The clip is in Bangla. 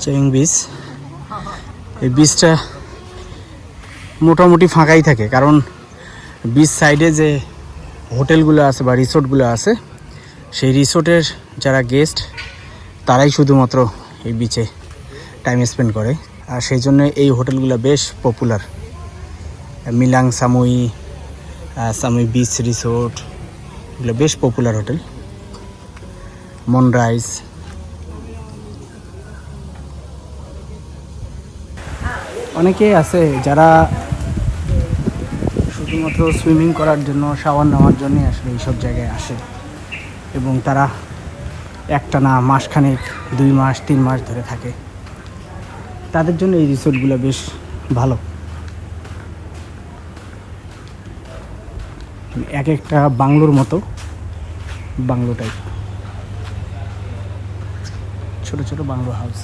চেরিং বিচ। এই বিচটা মোটামুটি ফাঁকাই থাকে, কারণ বিচ সাইডে যে হোটেলগুলো আছে বা রিসোর্টগুলো আছে, সেই রিসোর্টের যারা গেস্ট তারাই শুধুমাত্র এই বিচে টাইম স্পেন্ড করে। আর সেই জন্য এই হোটেলগুলো বেশ popular. Milang Samui, Samui beach resort, এগুলো বেশ পপুলার হোটেল। মনরাইজ, অনেকেই আছে যারা শুধুমাত্র সুইমিং করার জন্য, শাওয়ার নেওয়ার জন্যই আসলে এইসব জায়গায় আসে, এবং তারা একটানা মাসখানেক, 2 মাস 3 মাস ধরে থাকে। তাদের জন্য এই রিসোর্টগুলো বেশ ভালো। এক একটা বাংলোর মতো, বাংলো টাইপ, ছোট ছোট বাংলো হাউস।